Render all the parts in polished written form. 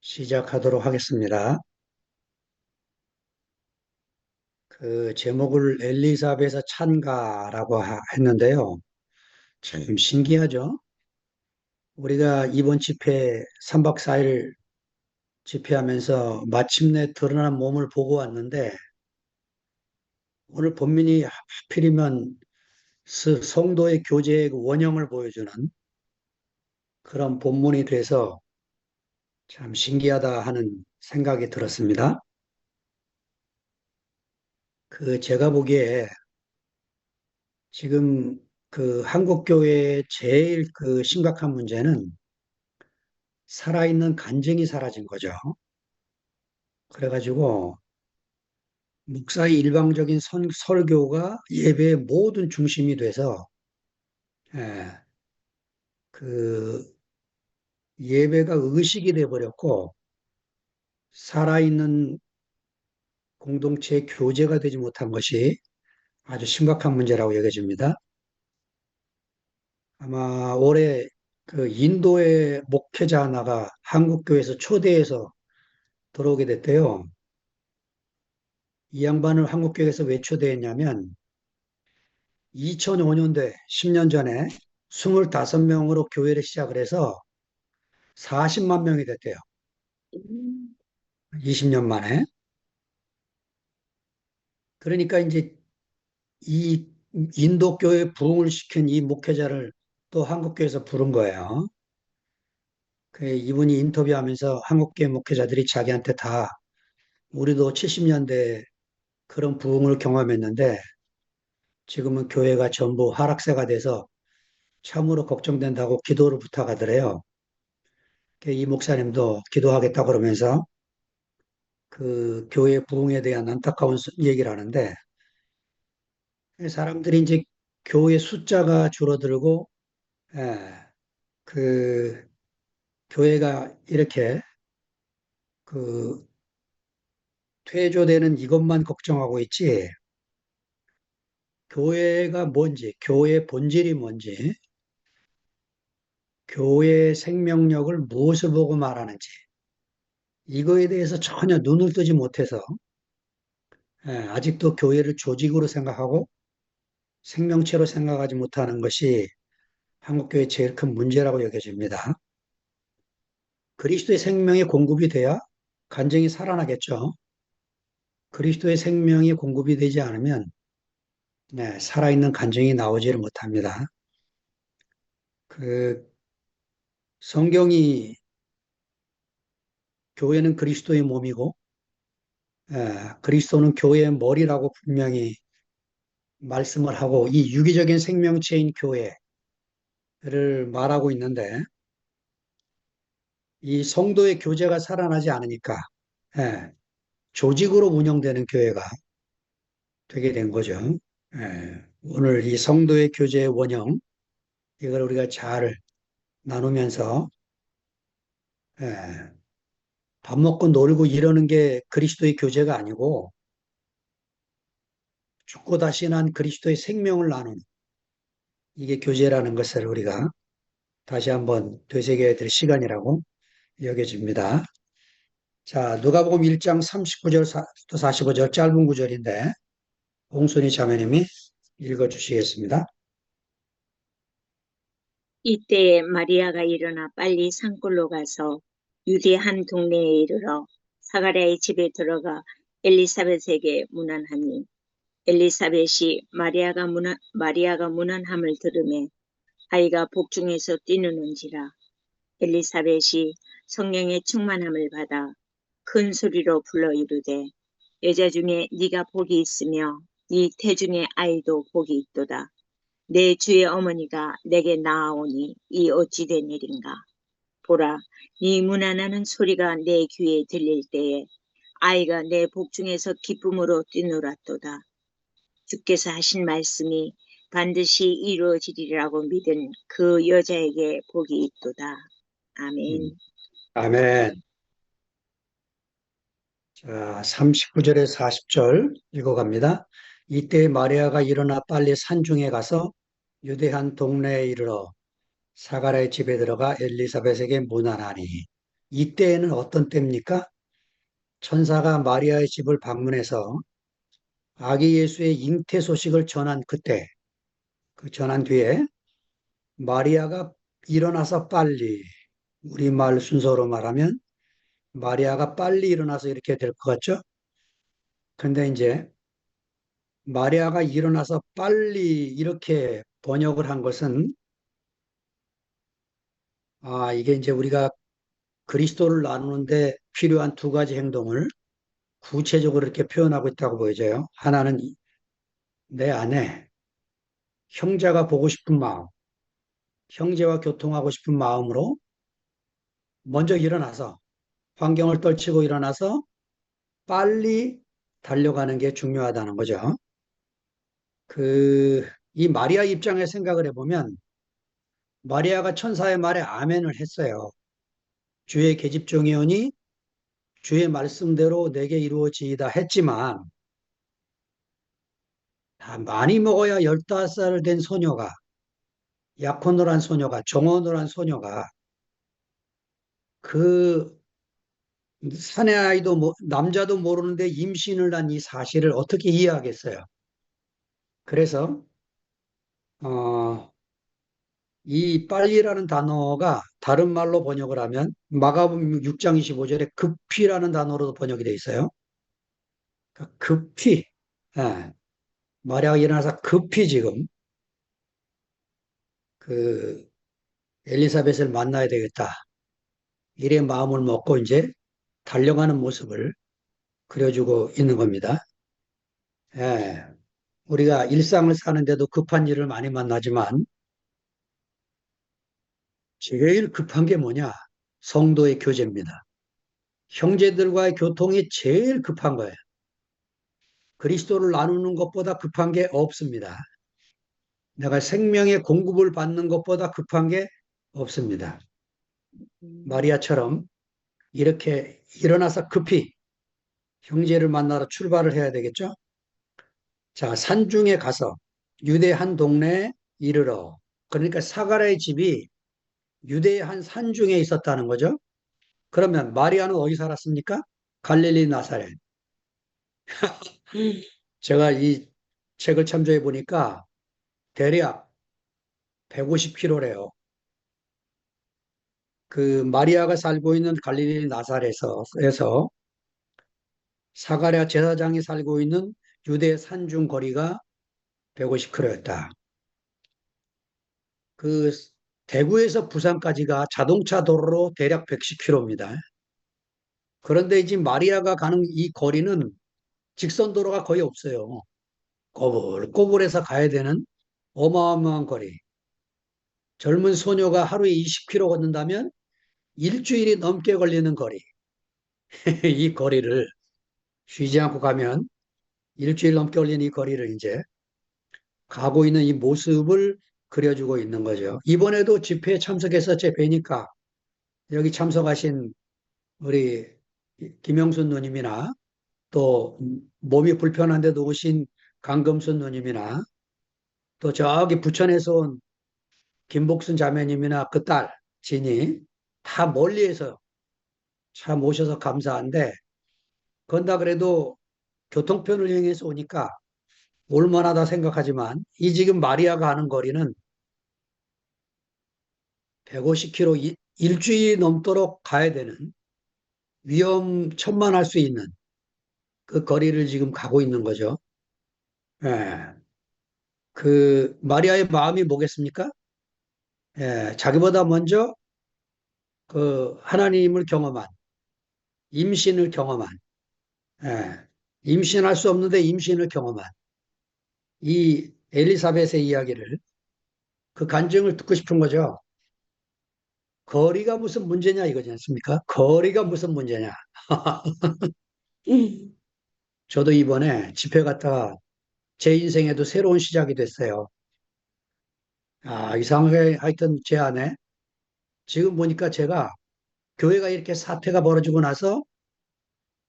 시작하도록 하겠습니다. 그 제목을 엘리사벳의 찬가라고 했는데요. 참 신기하죠? 우리가 이번 집회 3박 4일 집회하면서 마침내 드러난 몸을 보고 왔는데 오늘 본문이 하필이면 성도의 교제의 그 원형을 보여주는 그런 본문이 돼서 참 신기하다 하는 생각이 들었습니다. 그 제가 보기에 지금 그 한국 교회의 제일 그 심각한 문제는 살아있는 간증이 사라진 거죠. 그래가지고 목사의 일방적인 설교가 예배의 모든 중심이 돼서 예, 그 예배가 의식이 돼버렸고 살아있는 공동체의 교제가 되지 못한 것이 아주 심각한 문제라고 여겨집니다. 아마 올해 그 인도의 목회자 하나가 한국교회에서 초대해서 들어오게 됐대요. 이 양반을 한국교회에서 왜 초대했냐면 2005년도에 10년 전에 25명으로 교회를 시작을 해서 40만 명이 됐대요. 20년 만에. 그러니까 이제 이 인도 교회 부흥을 시킨 이 목회자를 또 한국교회에서 부른 거예요. 그 이분이 인터뷰하면서 한국교회 목회자들이 자기한테 다 우리도 70년대 그런 부흥을 경험했는데 지금은 교회가 전부 하락세가 돼서 참으로 걱정된다고 기도를 부탁하더래요. 이 목사님도 기도하겠다 그러면서 그 교회 부흥에 대한 안타까운 얘기를 하는데 사람들이 이제 교회 숫자가 줄어들고 예, 그 교회가 이렇게 그 퇴조되는 이것만 걱정하고 있지 교회가 뭔지 교회의 본질이 뭔지 교회의 생명력을 무엇을 보고 말하는지 이거에 대해서 전혀 눈을 뜨지 못해서 아직도 교회를 조직으로 생각하고 생명체로 생각하지 못하는 것이 한국교회의 제일 큰 문제라고 여겨집니다. 그리스도의 생명이 공급이 돼야 간증이 살아나겠죠. 그리스도의 생명이 공급이 되지 않으면 살아있는 간증이 나오지를 못합니다. 그 성경이 교회는 그리스도의 몸이고 그리스도는 교회의 머리라고 분명히 말씀을 하고 이 유기적인 생명체인 교회를 말하고 있는데 이 성도의 교제가 살아나지 않으니까 예, 조직으로 운영되는 교회가 되게 된 거죠. 오늘 이 성도의 교제의 원형 이걸 우리가 잘 나누면서 예, 밥 먹고 놀고 이러는 게 그리스도의 교제가 아니고 죽고 다시 난 그리스도의 생명을 나누는 이게 교제라는 것을 우리가 다시 한번 되새겨야 될 시간이라고 여겨집니다. 자, 누가복음 1장 39절 또 45절 짧은 구절인데 홍순희 자매님이 읽어주시겠습니다. 이때에 마리아가 일어나 빨리 산골로 가서 유대 한 동네에 이르러 사가랴의 집에 들어가 엘리사벳에게 문안하니 엘리사벳이 마리아가 문안함을 들으매 아이가 복중에서 뛰누는지라. 엘리사벳이 성령의 충만함을 받아 큰 소리로 불러 이르되 여자 중에 네가 복이 있으며 네 태중의 아이도 복이 있도다. 내 주의 어머니가 내게 나아오니 이 어찌 된 일인가. 보라, 네 문안하는 소리가 내 귀에 들릴 때에 아이가 내 복중에서 기쁨으로 뛰놀았도다. 주께서 하신 말씀이 반드시 이루어지리라고 믿은 그 여자에게 복이 있도다. 아멘. 아멘. 자, 39절에 40절 읽어갑니다. 이때 마리아가 일어나 빨리 산중에 가서 유대한 동네에 이르러 사가랴의 집에 들어가 엘리사벳에게 문안하니 이때에는 어떤 때입니까? 천사가 마리아의 집을 방문해서 아기 예수의 잉태 소식을 전한 그때, 그 전한 뒤에 마리아가 일어나서 빨리, 우리말 순서로 말하면 마리아가 빨리 일어나서 이렇게 될 것 같죠? 근데 이제 마리아가 일어나서 빨리 이렇게 번역을 한 것은 이게 이제 우리가 그리스도를 나누는데 필요한 두 가지 행동을 구체적으로 이렇게 표현하고 있다고 보여져요. 하나는 내 안에 형제가 보고 싶은 마음, 형제와 교통하고 싶은 마음으로 먼저 일어나서 환경을 떨치고 일어나서 빨리 달려가는 게 중요하다는 거죠. 이 마리아 입장에 생각을 해보면 마리아가 천사의 말에 아멘을 했어요. 주의 계집종이오니 주의 말씀대로 내게 이루어지이다 했지만 많이 먹어야 15살 된 소녀가 약혼을 한 소녀가 정혼을 한 소녀가 그 사내 아이도 남자도 모르는데 임신을 한 이 사실을 어떻게 이해하겠어요? 그래서 어, 이 빨리라는 단어가 다른 말로 번역을 하면 마가복음 6장 25절에 급히라는 단어로도 번역이 돼 있어요. 그러니까 급히 예, 마리아가 일어나서 급히 지금 그 엘리사벳을 만나야 되겠다. 이래 마음을 먹고 이제 달려가는 모습을 그려주고 있는 겁니다. 예, 우리가 일상을 사는데도 급한 일을 많이 만나지만 제일 급한 게 뭐냐? 성도의 교제입니다. 형제들과의 교통이 제일 급한 거예요. 그리스도를 나누는 것보다 급한 게 없습니다. 내가 생명의 공급을 받는 것보다 급한 게 없습니다. 음, 마리아처럼 이렇게 일어나서 급히 형제를 만나러 출발을 해야 되겠죠? 자, 산중에 가서 유대 한 동네에 이르러. 그러니까 사가랴의 집이 유대의 한 산중에 있었다는 거죠. 그러면 마리아는 어디 살았습니까? 갈릴리 나사렛. 제가 이 책을 참조해 보니까 대략 150km래요. 그 마리아가 살고 있는 갈릴리 나사렛에서 사가랴 제사장이 살고 있는 유대 산중 거리가 150km였다. 그 대구에서 부산까지가 자동차 도로로 대략 110km입니다. 그런데 지금 마리아가 가는 이 거리는 직선 도로가 거의 없어요. 꼬불꼬불해서 가야 되는 어마어마한 거리. 젊은 소녀가 하루에 20km 걷는다면 일주일이 넘게 걸리는 거리. 이 거리를 쉬지 않고 가면 일주일 넘게 걸리는 이 거리를 이제 가고 있는 이 모습을 그려주고 있는 거죠. 이번에도 집회에 참석해서 제 뵈니까 여기 참석하신 우리 김영순 누님이나 또 몸이 불편한데도 오신 강금순 누님이나 또 저기 부천에서 온 김복순 자매님이나 그 딸 진이 다 멀리에서 참 오셔서 감사한데 건다 그래도 교통편을 이용해서 오니까 올만하다 생각하지만 이 지금 마리아가 하는 거리는 150km 일주일이 넘도록 가야 되는 위험천만할 수 있는 그 거리를 지금 가고 있는 거죠. 예. 그 마리아의 마음이 뭐겠습니까? 예, 자기보다 먼저 그 하나님을 경험한 임신을 경험한 예, 임신할 수 없는데 임신을 경험한 이 엘리사벳의 이야기를 그 간증을 듣고 싶은 거죠. 거리가 무슨 문제냐 이거지 않습니까? 거리가 무슨 문제냐. 저도 이번에 집회 갔다가 제 인생에도 새로운 시작이 됐어요. 이상하게 하여튼 제 안에 지금 보니까 제가 교회가 이렇게 사태가 벌어지고 나서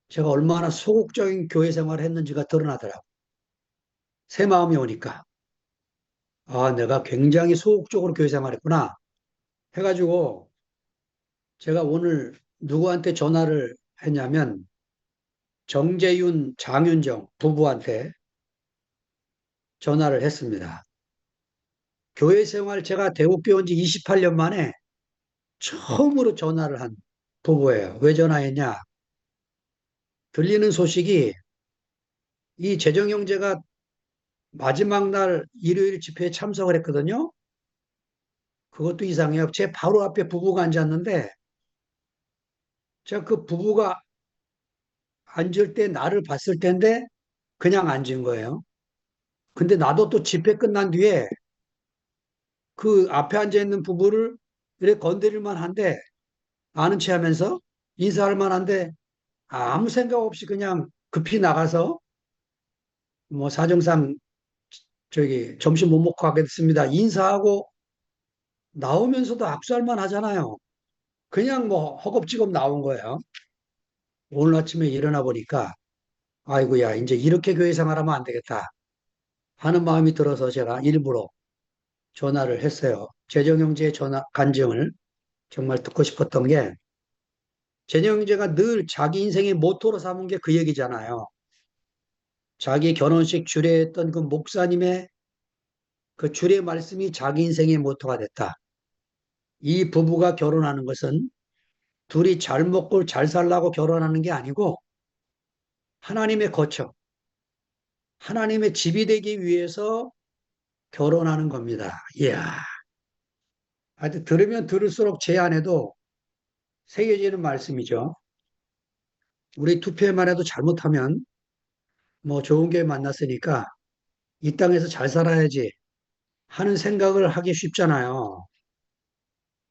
제가 얼마나 소극적인 교회 생활을 했는지가 드러나더라고요. 새 마음이 오니까. 내가 굉장히 소극적으로 교회 생활했구나. 해가지고 제가 오늘 누구한테 전화를 했냐면 정재윤, 장윤정 부부한테 전화를 했습니다. 교회 생활 제가 대국교 온 지 28년 만에 처음으로 전화를 한 부부예요. 왜 전화했냐? 들리는 소식이 이 재정 형제가 마지막 날 일요일 집회에 참석을 했거든요. 그것도 이상해요. 제 바로 앞에 부부가 앉았는데 제가 그 부부가 앉을 때 나를 봤을 텐데 그냥 앉은 거예요. 근데 나도 또 집회 끝난 뒤에 그 앞에 앉아 있는 부부를 이렇게 건드릴 만한데 아는 체 하면서 인사할 만한데 아무 생각 없이 그냥 급히 나가서 뭐 사정상 저기 점심 못 먹고 가게 됐습니다. 인사하고 나오면서도 악수할 만 하잖아요. 그냥 뭐 허겁지겁 나온 거예요. 오늘 아침에 일어나 보니까 아이고야 이제 이렇게 교회 생활하면 안 되겠다 하는 마음이 들어서 제가 일부러 전화를 했어요. 재정 형제의 전화 간증을 정말 듣고 싶었던 게 재정 형제가 늘 자기 인생의 모토로 삼은 게 그 얘기잖아요. 자기 결혼식 주례했던 그 목사님의 그 주례 말씀이 자기 인생의 모토가 됐다. 이 부부가 결혼하는 것은 둘이 잘 먹고 잘 살라고 결혼하는 게 아니고 하나님의 거처, 하나님의 집이 되기 위해서 결혼하는 겁니다. 이야, 하여튼 들으면 들을수록 제 안에도 새겨지는 말씀이죠. 우리 투표에만 해도 잘못하면 뭐 좋은 교회 만났으니까 이 땅에서 잘 살아야지 하는 생각을 하기 쉽잖아요.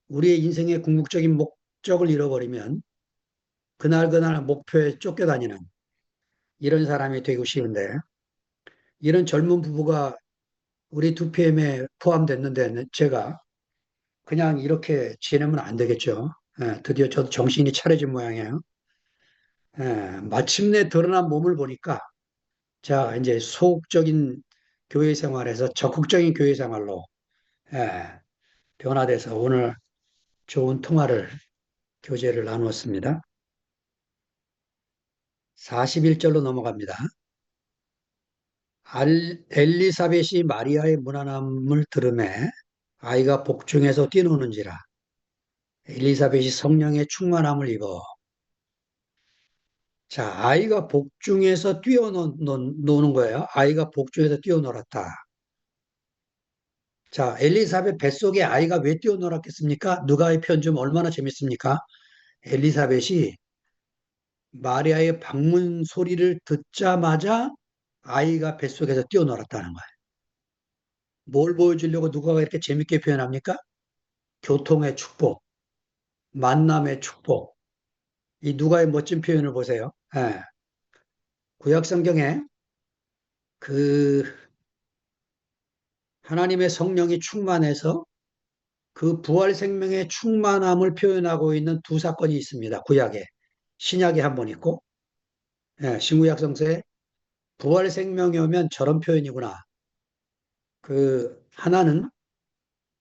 우리의 인생의 궁극적인 목적을 잃어버리면 그날그날 목표에 쫓겨다니는 이런 사람이 되고 싶은데 이런 젊은 부부가 우리 2PM에 포함됐는데 제가 그냥 이렇게 지내면 안 되겠죠. 예, 드디어 저도 정신이 차려진 모양이에요. 예, 마침내 드러난 몸을 보니까 자 이제 소극적인 교회 생활에서 적극적인 교회 생활로 예, 변화돼서 오늘 좋은 통화를 교제를 나누었습니다. 41절로 넘어갑니다. 엘리사벳이 마리아의 문안함을 들음에 아이가 복중에서 뛰노는지라 엘리사벳이 성령의 충만함을 입어 자 아이가 복중에서 뛰어노는 거예요. 아이가 복중에서 뛰어놀았다. 자 엘리사벳 뱃속에 아이가 왜 뛰어놀았겠습니까? 누가의 편 좀 얼마나 재밌습니까? 엘리사벳이 마리아의 방문 소리를 듣자마자 아이가 뱃속에서 뛰어놀았다는 거예요. 뭘 보여주려고 누가가 이렇게 재밌게 표현합니까? 교통의 축복, 만남의 축복. 이 누가의 멋진 표현을 보세요. 예. 구약 성경에 그 하나님의 성령이 충만해서 그 부활 생명의 충만함을 표현하고 있는 두 사건이 있습니다. 구약에. 신약에 한 번 있고, 예, 신구약 성서에 부활 생명이 오면 저런 표현이구나. 그 하나는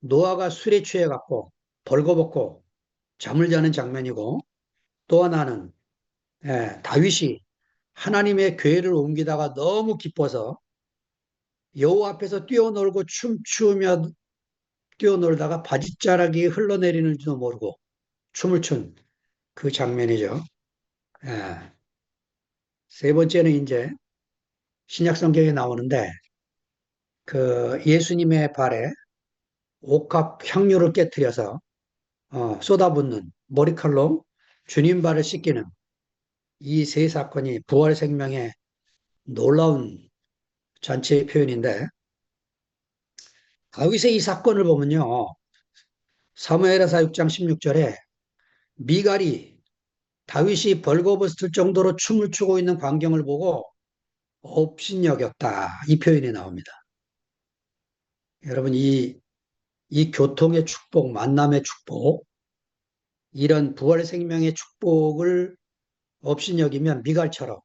노아가 술에 취해 갖고 벌거벗고 잠을 자는 장면이고 또 하나는 다윗이 하나님의 궤를 옮기다가 너무 기뻐서 여호와 앞에서 뛰어놀고 춤추며 뛰어놀다가 바지자락이 흘러내리는지도 모르고 춤을 춘 그 장면이죠. 예. 세 번째는 이제 신약 성경에 나오는데 그 예수님의 발에 옥합 향료를 깨뜨려서 쏟아붓는 머리칼로 주님 발을 씻기는 이 세 사건이 부활 생명의 놀라운 잔치의 표현인데 다윗의 이 사건을 보면요. 사무엘하사 6장 16절에 미갈이 다윗이 벌거벗을 정도로 춤을 추고 있는 광경을 보고 업신여겼다. 이 표현이 나옵니다. 여러분, 이 교통의 축복, 만남의 축복, 이런 부활 생명의 축복을 업신여기면 미갈처럼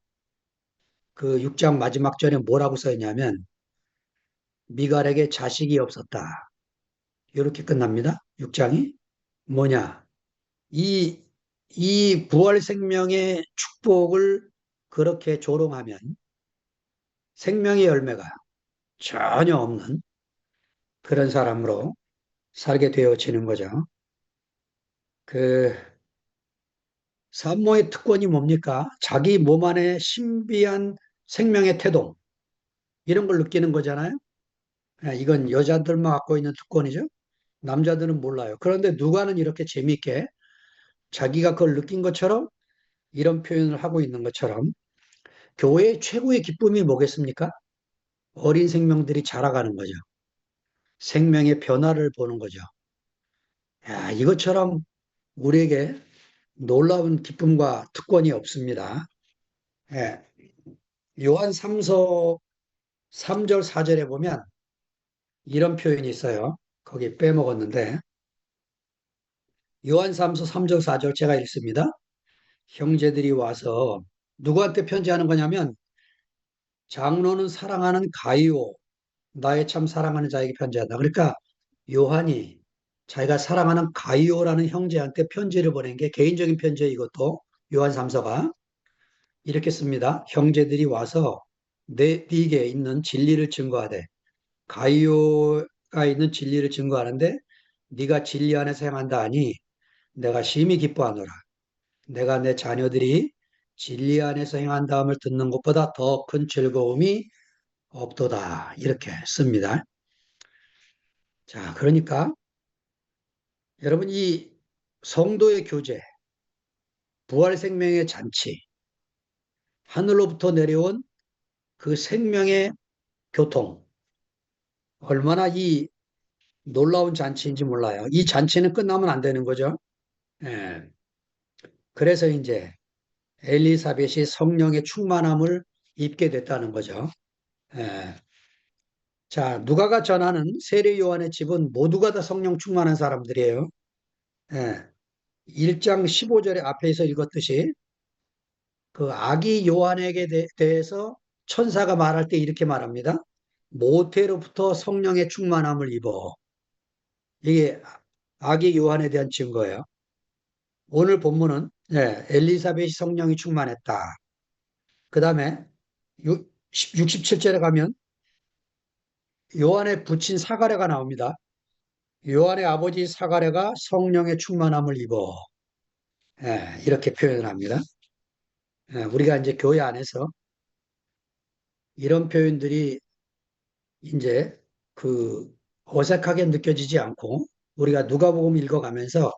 그 6장 마지막 절에 뭐라고 써 있냐면 미갈에게 자식이 없었다. 이렇게 끝납니다. 6장이 뭐냐? 이 이 부활 생명의 축복을 그렇게 조롱하면 생명의 열매가 전혀 없는 그런 사람으로 살게 되어지는 거죠. 그 산모의 특권이 뭡니까? 자기 몸 안에 신비한 생명의 태동, 이런 걸 느끼는 거잖아요. 이건 여자들만 갖고 있는 특권이죠. 남자들은 몰라요. 그런데 누가는 이렇게 재미있게 자기가 그걸 느낀 것처럼 이런 표현을 하고 있는 것처럼 교회의 최고의 기쁨이 뭐겠습니까? 어린 생명들이 자라가는 거죠. 생명의 변화를 보는 거죠. 야, 이것처럼 우리에게 놀라운 기쁨과 특권이 없습니다. 예, 요한 3서 3절 4절에 보면 이런 표현이 있어요. 거기 빼먹었는데 요한 3서 3절 4절 제가 읽습니다. 형제들이 와서 누구한테 편지하는 거냐면 장로는 사랑하는 가이오, 나의 참 사랑하는 자에게 편지한다. 그러니까 요한이 자기가 사랑하는 가이오라는 형제한테 편지를 보낸 게 개인적인 편지예요. 이것도 요한 3서가 이렇게 씁니다. 형제들이 와서 네게 있는 진리를 증거하되 가이오가 있는 진리를 증거하는데 네가 진리 안에서 행한다 하니 내가 심히 기뻐하노라. 내가 내 자녀들이 진리 안에서 행한다함을 듣는 것보다 더 큰 즐거움이 없도다. 이렇게 씁니다. 자, 그러니까 여러분 이 성도의 교제, 부활 생명의 잔치, 하늘로부터 내려온 그 생명의 교통, 얼마나 이 놀라운 잔치인지 몰라요. 이 잔치는 끝나면 안 되는 거죠. 예. 그래서 이제 엘리사벳이 성령의 충만함을 입게 됐다는 거죠. 예. 자, 누가가 전하는 세례 요한의 집은 모두가 다 성령 충만한 사람들이에요. 예. 1장 15절에 앞에서 읽었듯이 그 아기 요한에게 대해서 천사가 말할 때 이렇게 말합니다. 모태로부터 성령의 충만함을 입어. 이게 아기 요한에 대한 증거예요. 오늘 본문은 엘리사벳이 성령이 충만했다. 그 다음에 67절에 가면 요한의 부친 사가랴가 나옵니다. 요한의 아버지 사가랴가 성령의 충만함을 입어. 이렇게 표현을 합니다. 우리가 이제 교회 안에서 이런 표현들이 이제 그 어색하게 느껴지지 않고 우리가 누가복음 읽어가면서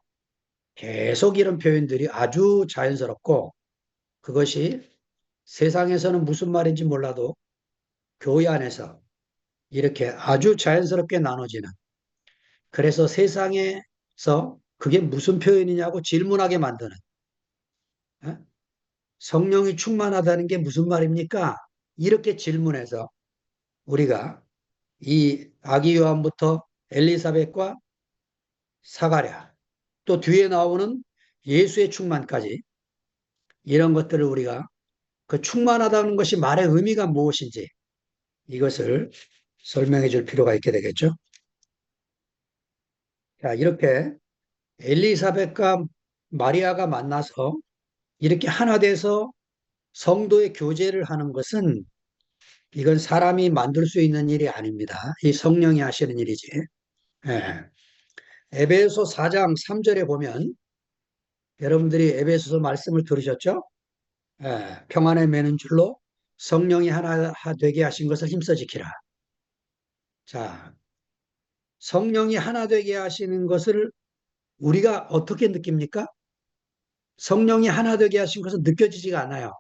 계속 이런 표현들이 아주 자연스럽고 그것이 세상에서는 무슨 말인지 몰라도 교회 안에서 이렇게 아주 자연스럽게 나눠지는 그래서 세상에서 그게 무슨 표현이냐고 질문하게 만드는 어? 성령이 충만하다는 게 무슨 말입니까? 이렇게 질문해서 우리가 이 아기 요한부터 엘리사벳과 사가랴 또 뒤에 나오는 예수의 충만까지 이런 것들을 우리가 그 충만하다는 것이 말의 의미가 무엇인지 이것을 설명해 줄 필요가 있게 되겠죠. 자, 이렇게 엘리사벳과 마리아가 만나서 이렇게 하나 돼서 성도의 교제를 하는 것은 이건 사람이 만들 수 있는 일이 아닙니다. 이 성령이 하시는 일이지. 예. 에베소 4장 3절에 보면 여러분들이 에베소서 말씀을 들으셨죠? 평안에 매는 줄로 성령이 하나 되게 하신 것을 힘써 지키라. 자, 성령이 하나 되게 하시는 것을 우리가 어떻게 느낍니까? 성령이 하나 되게 하신 것은 느껴지지가 않아요.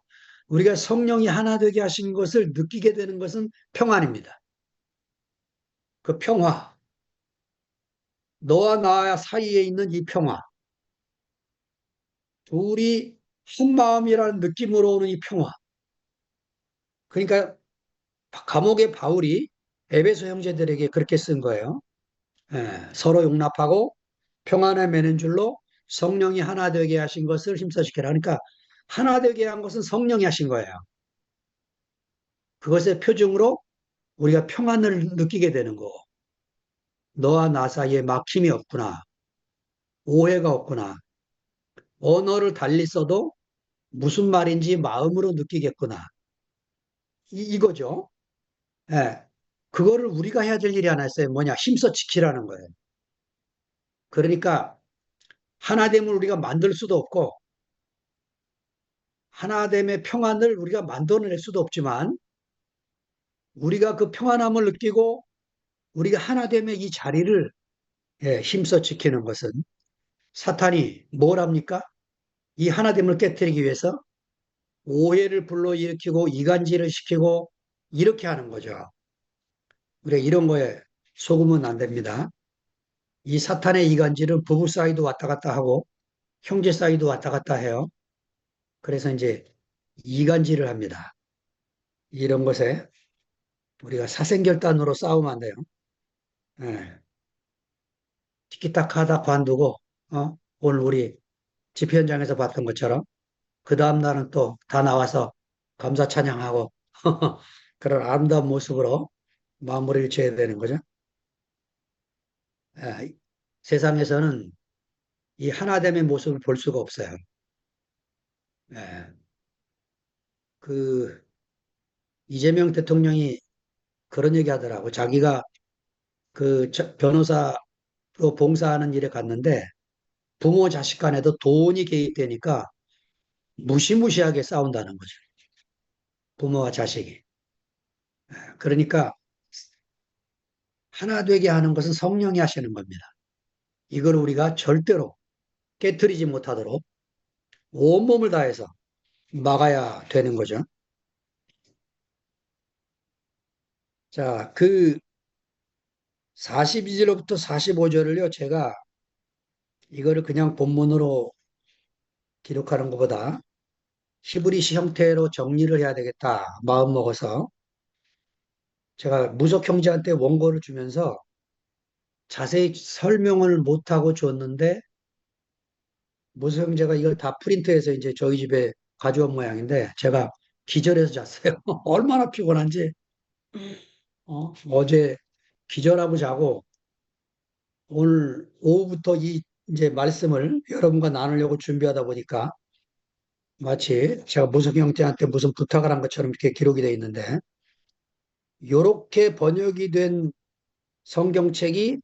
우리가 성령이 하나 되게 하신 것을 느끼게 되는 것은 평안입니다. 그 평화, 너와 나 사이에 있는 이 평화, 둘이 한 마음이라는 느낌으로 오는 이 평화. 그러니까 감옥의 바울이 에베소 형제들에게 그렇게 쓴 거예요. 서로 용납하고 평안에 매는 줄로 성령이 하나 되게 하신 것을 힘써지켜라. 그러니까 하나 되게 한 것은 성령이 하신 거예요. 그것의 표징으로 우리가 평안을 느끼게 되는 거고 너와 나 사이에 막힘이 없구나. 오해가 없구나. 언어를 달리 써도 무슨 말인지 마음으로 느끼겠구나. 이거죠. 예. 그거를 우리가 해야 될 일이 하나 있어요. 뭐냐? 힘써 지키라는 거예요. 그러니까 하나됨을 우리가 만들 수도 없고 하나됨의 평안을 우리가 만들어낼 수도 없지만 우리가 그 평안함을 느끼고 우리가 하나됨의 이 자리를 예, 힘써 지키는 것은 사탄이 뭘 합니까? 이 하나됨을 깨뜨리기 위해서 오해를 불러일으키고 이간질을 시키고 이렇게 하는 거죠. 우리가 이런 거에 속으면 안 됩니다. 이 사탄의 이간질은 부부 사이도 왔다 갔다 하고 형제 사이도 왔다 갔다 해요. 그래서 이제 이간질을 합니다. 이런 것에 우리가 사생결단으로 싸우면 안 돼요. 예. 티키타카하다 관두고 오늘 우리 집회 현장에서 봤던 것처럼 그 다음 날은 또 다 나와서 감사 찬양하고 그런 아름다운 모습으로 마무리를 지어야 되는 거죠. 예, 세상에서는 이 하나됨의 모습을 볼 수가 없어요. 예, 그 이재명 대통령이 그런 얘기 하더라고. 자기가 그 변호사로 봉사하는 일에 갔는데 부모 자식 간에도 돈이 개입되니까 무시무시하게 싸운다는 거죠. 부모와 자식이. 그러니까 하나 되게 하는 것은 성령이 하시는 겁니다. 이걸 우리가 절대로 깨뜨리지 못하도록 온몸을 다해서 막아야 되는 거죠. 자, 그 42절로부터 45절을요, 제가 이거를 그냥 본문으로 기록하는 것보다 히브리시 형태로 정리를 해야 되겠다 마음 먹어서 제가 무속 형제한테 원고를 주면서 자세히 설명을 못하고 줬는데 무속 형제가 이걸 다 프린트해서 이제 저희 집에 가져온 모양인데 제가 기절해서 잤어요. 얼마나 피곤한지 어제 기절하고 자고 오늘 오후부터 이 이제 말씀을 여러분과 나누려고 준비하다 보니까 마치 제가 무속 형제한테 무슨 부탁을 한 것처럼 이렇게 기록이 되어 있는데 이렇게 번역이 된 성경책이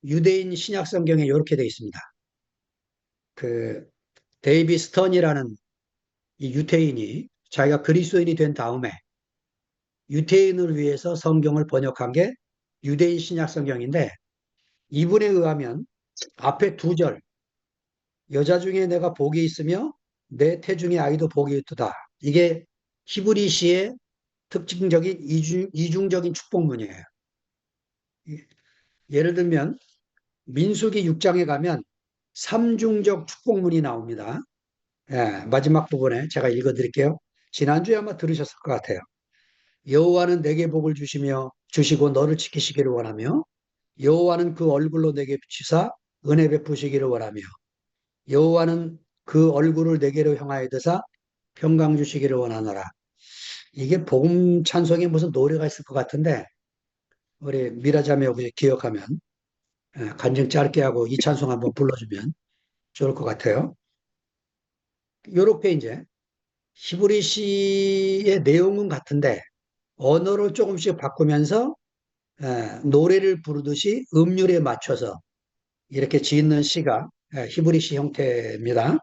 유대인 신약 성경에 이렇게 되어 있습니다. 그 데이비 스턴이라는 이 유태인이 자기가 그리스도인이 된 다음에 유태인을 위해서 성경을 번역한 게 유대인 신약 성경인데 이분에 의하면 앞에 두 절, 여자 중에 내가 복이 있으며 내 태중의 아이도 복이 있도다. 이게 히브리시의 특징적인 이중적인 축복문이에요. 예를 들면 민수기 6장에 가면 삼중적 축복문이 나옵니다. 예, 마지막 부분에 제가 읽어드릴게요. 지난주에 아마 들으셨을 것 같아요. 여호와는 내게 복을 주시며 주시고 너를 지키시기를 원하며 여호와는 그 얼굴로 내게 비추사 은혜 베푸시기를 원하며 여호와는 그 얼굴을 내게로 향하여 드사 평강 주시기를 원하노라. 이게 복음 찬송에 무슨 노래가 있을 것 같은데 우리 미라자매 혹시 기억하면 간증 짧게 하고 이 찬송 한번 불러주면 좋을 것 같아요. 요렇게 이제 히브리시의 내용은 같은데 언어를 조금씩 바꾸면서 노래를 부르듯이 음률에 맞춰서 이렇게 짓는 시가 히브리시 형태입니다.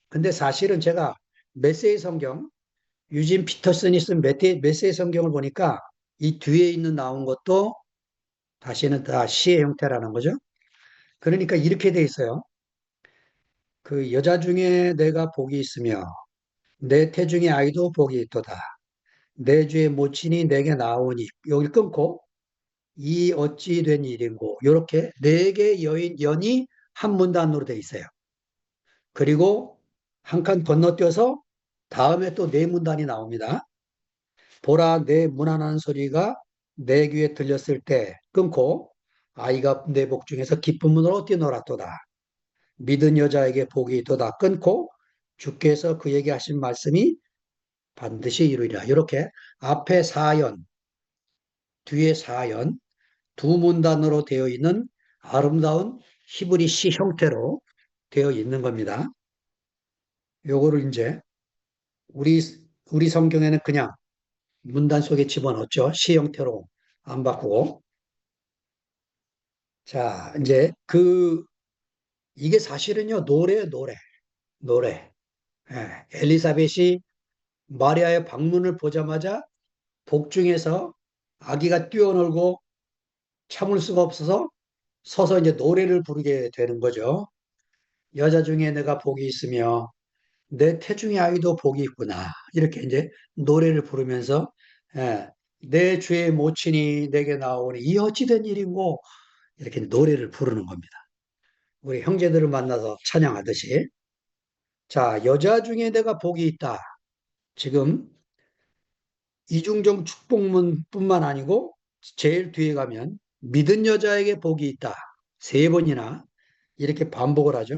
근데 사실은 제가 메시지 성경, 유진 피터슨이 쓴 메시지 성경을 보니까 이 뒤에 있는 나온 것도 다시는 다 시의 형태라는 거죠. 그러니까 이렇게 돼 있어요. 그 여자 중에 내가 복이 있으며 내 태중의 아이도 복이 있도다. 내 주의 모친이 내게 나오니 여기 끊고 이 어찌 된 일인고 이렇게 네 개 연이 한 문단으로 돼 있어요. 그리고 한 칸 건너뛰어서 다음에 또 네 문단이 나옵니다. 보라 내 문안하는 소리가 내 귀에 들렸을 때 끊고 아이가 내 복 중에서 기쁨으로 뛰놀았도다. 믿은 여자에게 복이 있도다 끊고 주께서 그에게 하신 말씀이 반드시 이루리라. 이렇게 앞에 사연, 뒤에 사연 두 문단으로 되어 있는 아름다운 히브리 시 형태로 되어 있는 겁니다. 요거를 이제 우리, 우리 성경에는 그냥 문단 속에 집어넣었죠. 시 형태로 안 바꾸고. 자, 이제 이게 사실은요, 노래. 예, 엘리사벳이 마리아의 방문을 보자마자 복중에서 아기가 뛰어놀고 참을 수가 없어서 서서 이제 노래를 부르게 되는 거죠. 여자 중에 내가 복이 있으며 내 태중의 아이도 복이 있구나. 이렇게 이제 노래를 부르면서 예, 내 주의 모친이 내게 나오니 이 어찌 된 일인고 이렇게 노래를 부르는 겁니다. 우리 형제들을 만나서 찬양하듯이 자 여자 중에 내가 복이 있다. 지금 이중정 축복문뿐만 아니고 제일 뒤에 가면 믿은 여자에게 복이 있다. 세 번이나 이렇게 반복을 하죠.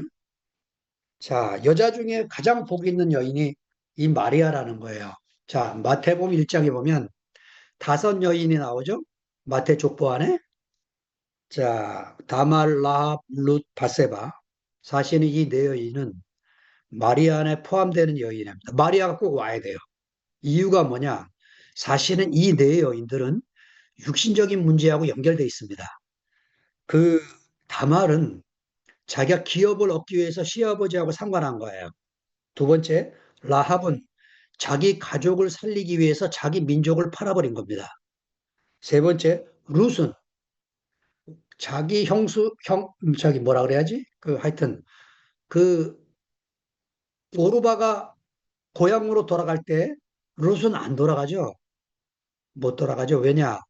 자, 여자 중에 가장 복 있는 여인이 이 마리아라는 거예요. 자, 마태복음 1장에 보면 다섯 여인이 나오죠. 마태 족보 안에. 자, 다말, 라합, 룻, 바세바. 사실은 이 네 여인은 마리아 안에 포함되는 여인입니다. 마리아가 꼭 와야 돼요. 이유가 뭐냐? 사실은 이 네 여인들은 육신적인 문제하고 연결되어 있습니다. 그 다말은 자기가 기업을 얻기 위해서 시아버지하고 상관한 거예요. 두 번째, 라합은 자기 가족을 살리기 위해서 자기 민족을 팔아버린 겁니다. 세 번째, 룻은 자기 자기 뭐라 그래야지? 하여튼, 그, 오르바가 고향으로 돌아갈 때 룻은 안 돌아가죠? 못 돌아가죠? 왜냐?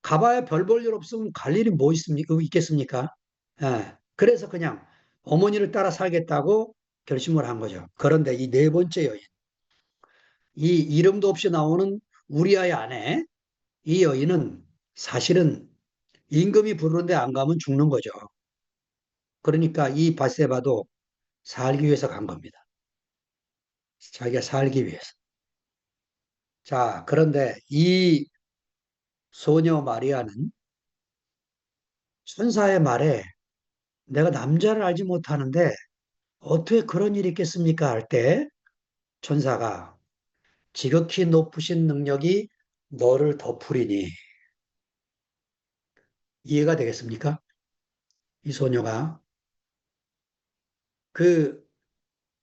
가봐야 별 볼 일 없으면 갈 일이 뭐 있겠습니까? 예. 그래서 그냥 어머니를 따라 살겠다고 결심을 한 거죠. 그런데 이 네 번째 여인, 이 이름도 없이 나오는 우리아의 아내, 이 여인은 사실은 임금이 부르는데 안 가면 죽는 거죠. 그러니까 이 바세바도 살기 위해서 간 겁니다. 자기가 살기 위해서. 자, 그런데 이 소녀 마리아는 천사의 말에 내가 남자를 알지 못하는데 어떻게 그런 일이 있겠습니까? 할 때 천사가 지극히 높으신 능력이 너를 덮으리니 이해가 되겠습니까? 이 소녀가 그,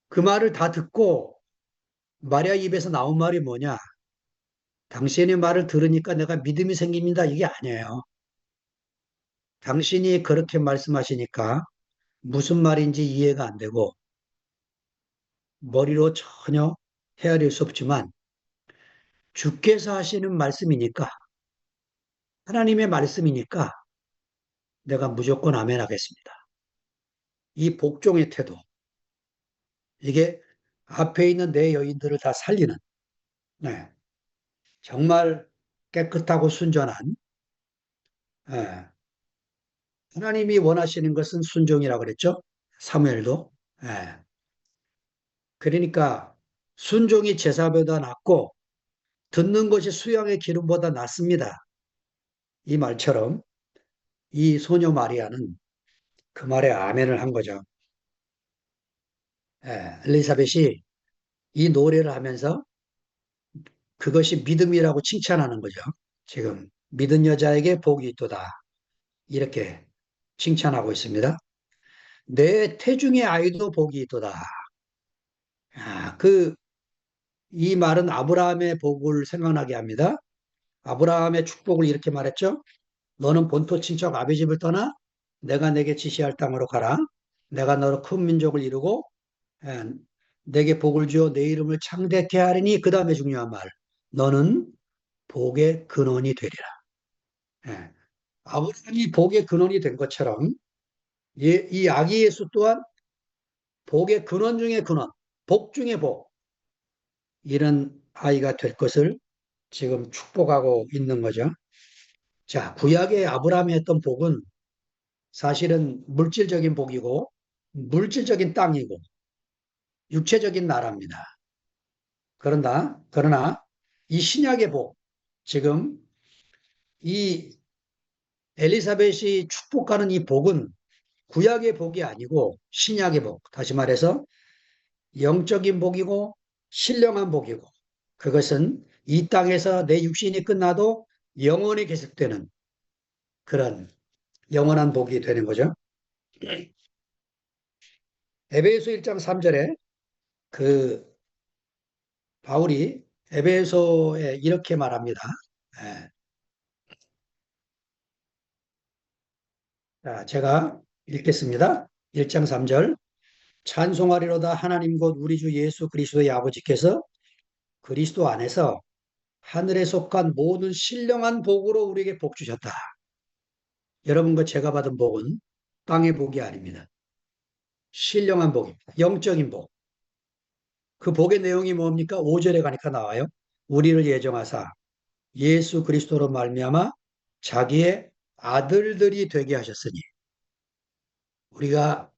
그 말을 다 듣고 마리아 입에서 나온 말이 뭐냐? 당신의 말을 들으니까 내가 믿음이 생깁니다. 이게 아니에요. 당신이 그렇게 말씀하시니까 무슨 말인지 이해가 안 되고 머리로 전혀 헤아릴 수 없지만 주께서 하시는 말씀이니까 하나님의 말씀이니까 내가 무조건 아멘 하겠습니다. 이 복종의 태도 이게 앞에 있는 내 여인들을 다 살리는 네, 정말 깨끗하고 순전한 예, 하나님이 원하시는 것은 순종이라고 그랬죠. 사무엘도 예, 그러니까 순종이 제사보다 낫고 듣는 것이 수양의 기름보다 낫습니다. 이 말처럼 이 소녀 마리아는 그 말에 아멘을 한 거죠. 예, 엘리사벳이 이 노래를 하면서 그것이 믿음이라고 칭찬하는 거죠. 지금 믿은 여자에게 복이 있도다. 이렇게 칭찬하고 있습니다. 내 태중의 아이도 복이 있도다. 아, 이 말은 아브라함의 복을 생각나게 합니다. 아브라함의 축복을 이렇게 말했죠. 너는 본토 친척 아비 집을 떠나 내가 내게 지시할 땅으로 가라. 내가 너로 큰 민족을 이루고 예, 내게 복을 주어 내 이름을 창대케 하리니 그 다음에 중요한 말. 너는 복의 근원이 되리라. 예, 아브라함이 복의 근원이 된 것처럼 이 아기 예수 또한 복의 근원 중의 근원, 복 중의 복, 이런 아이가 될 것을 지금 축복하고 있는 거죠. 자, 구약의 아브라함이 했던 복은 사실은 물질적인 복이고, 물질적인 땅이고, 육체적인 나라입니다. 그러나 이 신약의 복, 지금 이 엘리사벳이 축복하는 이 복은 구약의 복이 아니고 신약의 복, 다시 말해서 영적인 복이고 신령한 복이고 그것은 이 땅에서 내 육신이 끝나도 영원히 계속되는 그런 영원한 복이 되는 거죠. 에베소 1장 3절에 그 바울이 에베소에 이렇게 말합니다. 예. 자, 제가 읽겠습니다. 1장 3절. 찬송하리로다 하나님 곧 우리 주 예수 그리스도의 아버지께서 그리스도 안에서 하늘에 속한 모든 신령한 복으로 우리에게 복 주셨다. 여러분과 제가 받은 복은 땅의 복이 아닙니다. 신령한 복입니다. 영적인 복. 그 복의 내용이 뭡니까? 5절에 가니까 나와요. 우리를 예정하사 예수 그리스도로 말미암아 자기의 아들들이 되게 하셨으니 우리가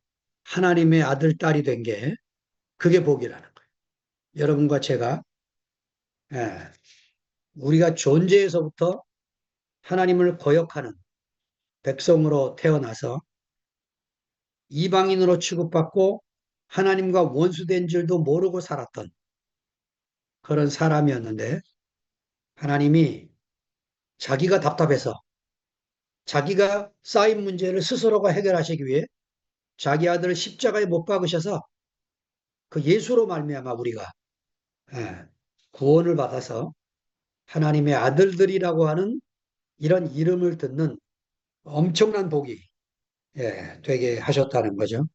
하나님의 아들, 딸이 된 게 그게 복이라는 거예요. 여러분과 제가 예, 우리가 존재에서부터 하나님을 거역하는 백성으로 태어나서 이방인으로 취급받고 하나님과 원수된 줄도 모르고 살았던 그런 사람이었는데 하나님이 자기가 답답해서 자기가 쌓인 문제를 스스로가 해결하시기 위해 자기 아들을 십자가에 못 박으셔서 그 예수로 말미암아 우리가 예, 구원을 받아서 하나님의 아들들이라고 하는 이런 이름을 듣는 엄청난 복이 되게 하셨다는 거죠.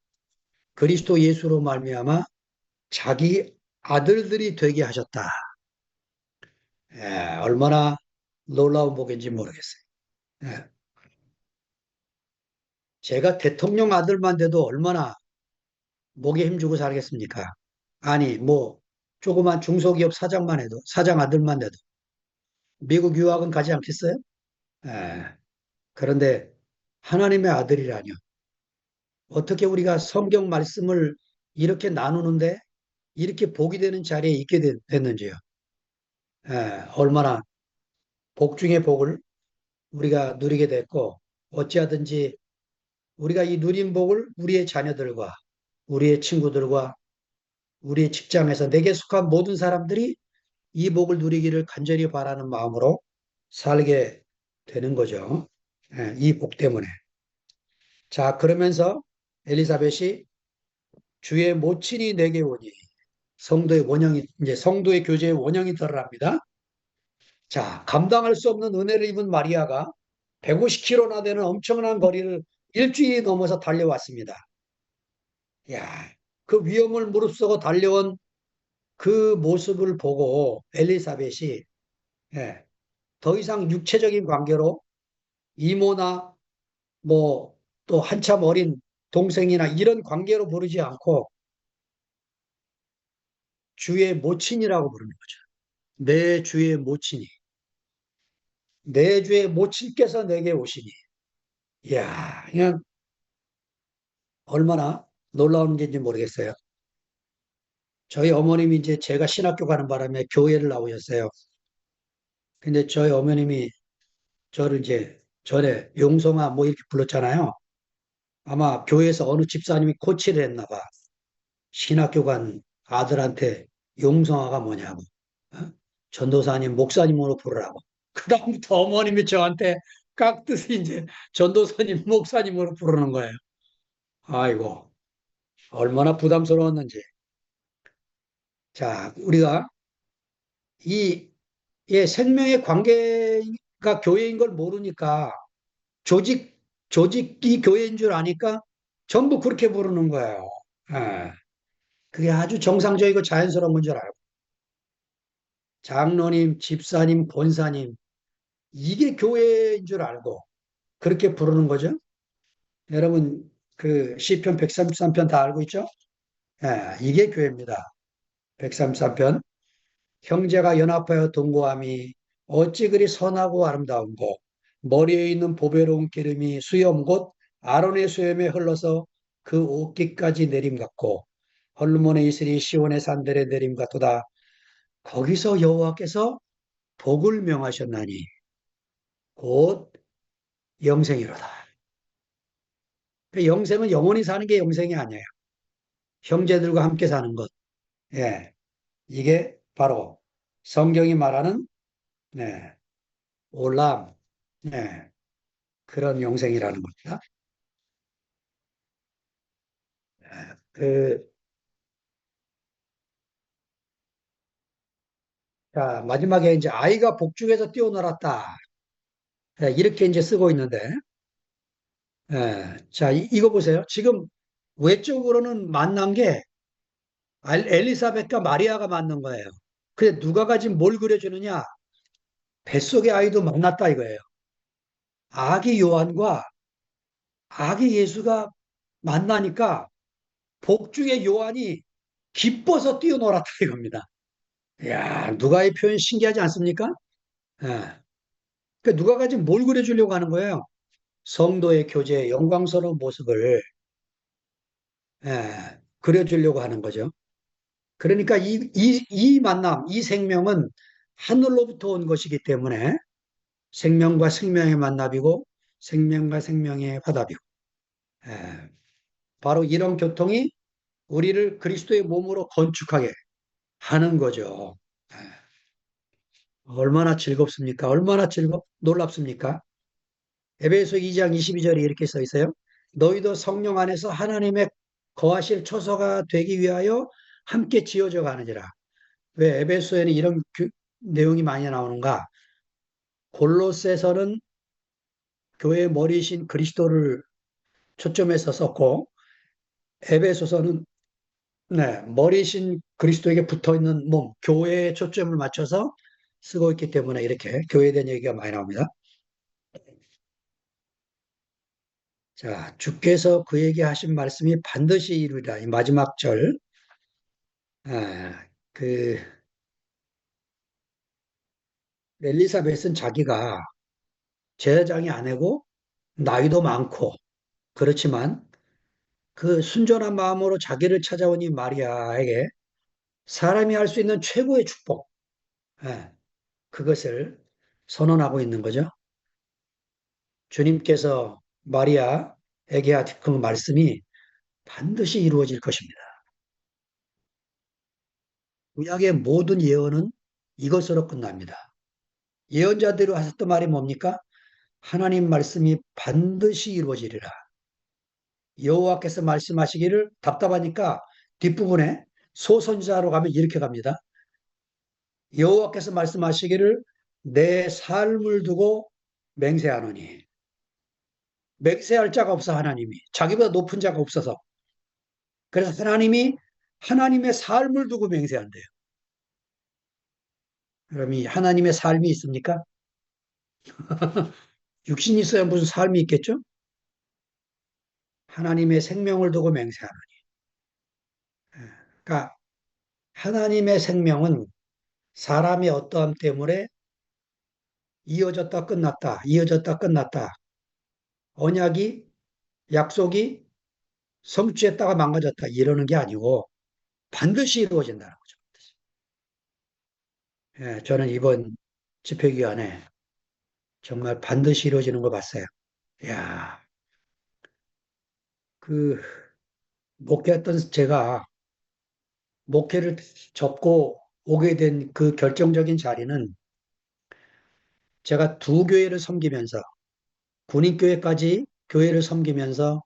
그리스도 예수로 말미암아 자기 아들들이 되게 하셨다. 얼마나 놀라운 복인지 모르겠어요. 예, 제가 대통령 아들만 돼도 얼마나 목에 힘주고 살겠습니까? 아니, 뭐, 조그만 중소기업 사장만 해도, 사장 아들만 돼도, 미국 유학은 가지 않겠어요? 예, 그런데 하나님의 아들이라뇨. 어떻게 우리가 성경 말씀을 이렇게 나누는데 이렇게 복이 되는 자리에 있게 됐는지요. 얼마나 복 중의 복을 우리가 누리게 됐고, 어찌하든지 우리가 이 누린 복을 우리의 자녀들과 우리의 친구들과 우리의 직장에서 내게 속한 모든 사람들이 이 복을 누리기를 간절히 바라는 마음으로 살게 되는 거죠. 이 복 때문에. 자, 그러면서 엘리사벳이 주의 모친이 내게 오니 성도의 원형이 이제 성도의 교제의 원형이 드러납니다. 자, 감당할 수 없는 은혜를 입은 마리아가 150km나 되는 엄청난 거리를 일주일이 넘어서 달려왔습니다. 야, 그 위험을 무릅쓰고 달려온 그 모습을 보고 엘리사벳이 예, 더 이상 육체적인 관계로 이모나 뭐 또 한참 어린 동생이나 이런 관계로 부르지 않고 주의 모친이라고 부르는 거죠. 내 주의 모친이, 내 주의 모친께서 내게 오시니. 이야, 그냥 얼마나 놀라운 일인지 모르겠어요. 저희 어머님이 이제 제가 신학교 가는 바람에 교회를 나오셨어요. 근데 저희 어머님이 저를 이제 전에 용성아 뭐 이렇게 불렀잖아요. 아마 교회에서 어느 집사님이 코치를 했나 봐. 신학교 간 아들한테 용성아가 뭐냐고. 어? 전도사님, 목사님으로 부르라고. 그다음부터 어머님이 저한테 깍듯이 이제 전도사님, 목사님으로 부르는 거예요. 아이고, 얼마나 부담스러웠는지. 자, 우리가 이 생명의 관계가 교회인 걸 모르니까 조직이 교회인 줄 아니까 전부 그렇게 부르는 거예요. 예. 그게 아주 정상적이고 자연스러운 건 줄 알고. 장로님, 집사님, 권사님, 이게 교회인 줄 알고 그렇게 부르는 거죠. 여러분, 그 시편 133편 다 알고 있죠? 예, 이게 교회입니다. 133편. 형제가 연합하여 동거함이 어찌 그리 선하고 아름다운고 머리에 있는 보배로운 기름이 수염 곧 아론의 수염에 흘러서 그 옷깃까지 내림 같고 헐몬의 이슬이 시온의 산들의 내림 같도다. 거기서 여호와께서 복을 명하셨나니 곧 영생이로다. 그 영생은 영원히 사는 게 영생이 아니에요. 형제들과 함께 사는 것. 예, 이게 바로 성경이 말하는 네, 올람, 네, 그런 영생이라는 겁니다. 그, 자, 마지막에 이제 아이가 복중에서 뛰어놀았다. 예, 이렇게 이제 쓰고 있는데, 자, 이거 보세요. 지금 외적으로는 만난 게 엘리사벳과 마리아가 만난 거예요. 근데 누가가 지금 뭘 그려주느냐? 뱃속의 아이도 만났다 이거예요. 아기 요한과 아기 예수가 만나니까 복중의 요한이 기뻐서 뛰어놀았다 이겁니다. 이야, 누가의 표현 신기하지 않습니까? 예. 그 누가가 지금 뭘 그려주려고 하는 거예요? 성도의 교제의 영광스러운 모습을 그려주려고 하는 거죠. 그러니까 이 만남, 이 생명은 하늘로부터 온 것이기 때문에 생명과 생명의 만남이고 생명과 생명의 화답이고 예, 바로 이런 교통이 우리를 그리스도의 몸으로 건축하게 하는 거죠. 예, 얼마나 즐겁습니까? 얼마나 놀랍습니까? 에베소 2장 22절에 이렇게 써 있어요. 너희도 성령 안에서 하나님의 거하실 처소가 되기 위하여 함께 지어져 가느니라. 왜 에베소에는 이런 내용이 많이 나오는가? 골로새서는 교회의 머리이신 그리스도를 초점해서 썼고 에베소서는 머리이신 그리스도에게 붙어 있는 몸, 교회에 초점을 맞춰서 쓰고 있기 때문에 이렇게 교회에 대한 얘기가 많이 나옵니다. 자, 주께서 그에게 하신 말씀이 반드시 이루리라. 이 마지막 절. 그 엘리사벳은 자기가 제사장이 아내고 나이도 많고 그렇지만 그 순전한 마음으로 자기를 찾아온 이 마리아에게 사람이 할 수 있는 최고의 축복, 예, 그것을 선언하고 있는 거죠. 주님께서 마리아에게 하신 그 말씀이 반드시 이루어질 것입니다. 구약의 모든 예언은 이것으로 끝납니다. 예언자들이 하셨던 말이 뭡니까? 하나님 말씀이 반드시 이루어지리라. 여호와께서 말씀하시기를 답답하니까 뒷부분에 소선지자로 가면 이렇게 갑니다. 여호와께서 말씀하시기를 내 삶을 두고 맹세하노니 맹세할 자가 없어 하나님이 자기보다 높은 자가 없어서 그래서 하나님이 하나님의 삶을 두고 맹세한대요. 그럼 이 하나님의 삶이 있습니까? 육신이 있어야 무슨 삶이 있겠죠? 하나님의 생명을 두고 맹세하노니. 그러니까 하나님의 생명은 사람의 어떠함 때문에 이어졌다 끝났다, 이어졌다 끝났다. 언약이 약속이 성취했다가 망가졌다 이러는 게 아니고 반드시 이루어진다는 거죠. 예, 저는 이번 집회기간에 정말 반드시 이루어지는 걸 봤어요. 야, 그 목회했던 제가 목회를 접고 오게 된 그 결정적인 자리는 제가 두 교회를 섬기면서 군인교회까지 교회를 섬기면서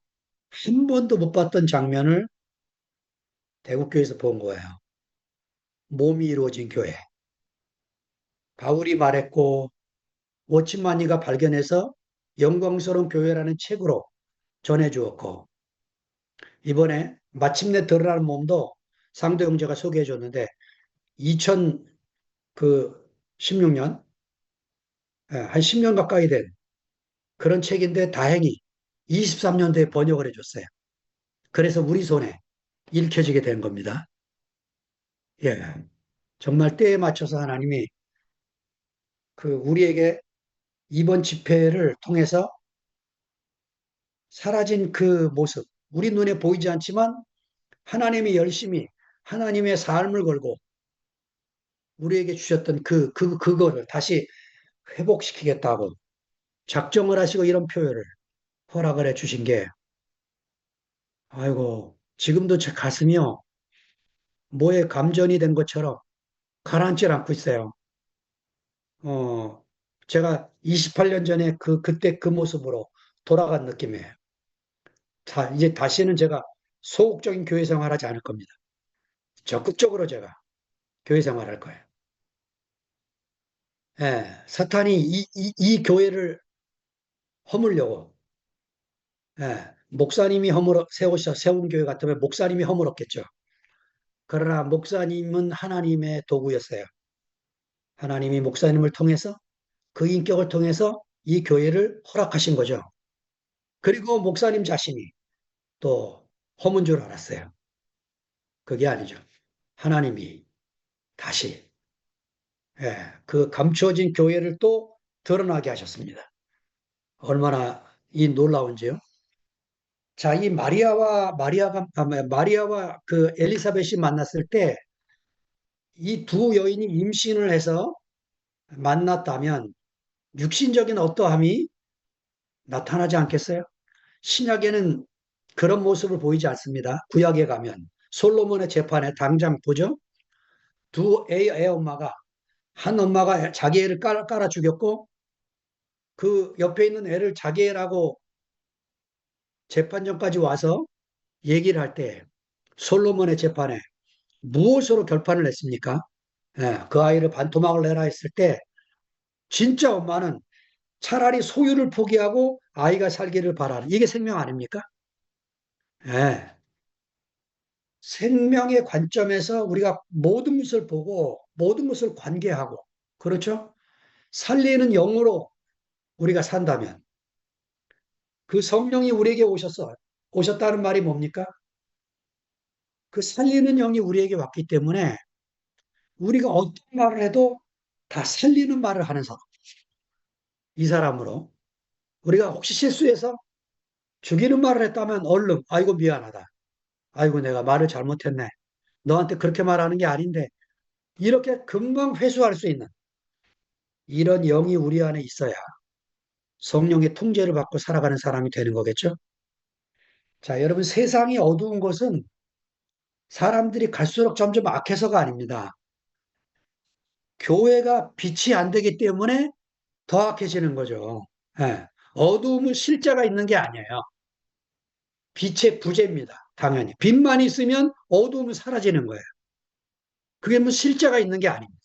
한 번도 못 봤던 장면을 대구교회에서 본 거예요. 몸이 이루어진 교회. 바울이 말했고 워치마니가 발견해서 영광스러운 교회라는 책으로 전해주었고 이번에 마침내 드러나는 몸도 상도 형제가 소개해 줬는데 2016년 한 10년 가까이 된 그런 책인데 다행히 23년도에 번역을 해줬어요. 그래서 우리 손에 읽혀지게 된 겁니다. 예, 정말 때에 맞춰서 하나님이 그 우리에게 이번 집회를 통해서 사라진 그 모습, 우리 눈에 보이지 않지만 하나님이 열심히 하나님의 삶을 걸고 우리에게 주셨던 그거를 다시 회복시키겠다고 작정을 하시고 이런 표현을 허락을 해 주신 게, 아이고, 지금도 제 가슴이요. 뭐에 감전이 된 것처럼 가라앉질 않고 있어요. 어, 제가 28년 전에 그때 그 모습으로 돌아간 느낌이에요. 자, 이제 다시는 제가 소극적인 교회 생활하지 않을 겁니다. 적극적으로 제가 교회 생활할 거예요. 예, 사탄이 이 교회를 허물려고, 목사님이 세운 교회 같으면 목사님이 허물었겠죠. 그러나 목사님은 하나님의 도구였어요. 하나님이 목사님을 통해서 그 인격을 통해서 이 교회를 허락하신 거죠. 그리고 목사님 자신이 또 허문 줄 알았어요. 그게 아니죠. 하나님이 다시 그 감추어진 교회를 또 드러나게 하셨습니다. 얼마나 이 놀라운지요. 자, 이 마리아와 그 엘리사벳이 만났을 때 이 두 여인이 임신을 해서 만났다면 육신적인 어떠함이 나타나지 않겠어요? 신약에는 그런 모습을 보이지 않습니다. 구약에 가면 솔로몬의 재판에 당장 보죠. 두 애 엄마가 한 엄마가 자기 애를 깔아 죽였고 그 옆에 있는 애를 자기 애라고 재판정까지 와서 얘기를 할 때 솔로몬의 재판에 무엇으로 결판을 냈습니까? 그 아이를 반토막을 내라 했을 때 진짜 엄마는 차라리 소유를 포기하고 아이가 살기를 바라는 이게 생명 아닙니까? 예. 생명의 관점에서 우리가 모든 것을 보고 모든 것을 관계하고 그렇죠? 살리는 영으로 우리가 산다면 그 성령이 우리에게 오셨다는 말이 뭡니까? 그 살리는 영이 우리에게 왔기 때문에 우리가 어떤 말을 해도 다 살리는 말을 하는 사람. 이 사람으로 우리가 혹시 실수해서 죽이는 말을 했다면 얼른 아이고 미안하다. 아이고 내가 말을 잘못했네. 너한테 그렇게 말하는 게 아닌데 이렇게 금방 회수할 수 있는 이런 영이 우리 안에 있어야 성령의 통제를 받고 살아가는 사람이 되는 거겠죠? 자, 여러분 세상이 어두운 것은 사람들이 갈수록 점점 악해서가 아닙니다. 교회가 빛이 안 되기 때문에 더 악해지는 거죠. 예. 어두움은 실제가 있는 게 아니에요. 빛의 부재입니다. 당연히. 빛만 있으면 어두움은 사라지는 거예요. 그게 뭐 실제가 있는 게 아닙니다.